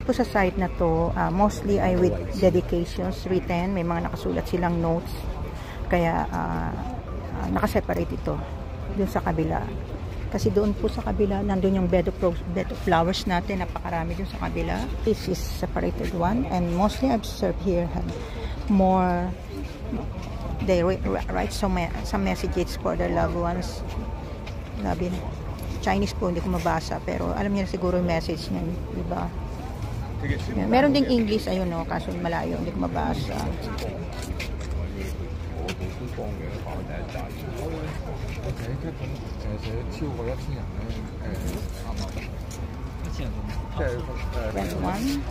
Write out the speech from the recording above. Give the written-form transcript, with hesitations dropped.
po sa site na to, mostly ay with dedications written. May mga nakasulat silang notes. Kaya nakaseparate ito dun sa kabila. Kasi doon po sa kabila, nandun yung bed of flowers natin. Napakarami dun sa kabila. This is separated one. And mostly I've observed here more, they write some messages for their loved ones. Labi na. Chinese po, hindi ko mabasa. Pero alam niyo na siguro yung message niya. Diba? Meron ding English, ayun no, kaso malayo, hindi ko mabasa. That one.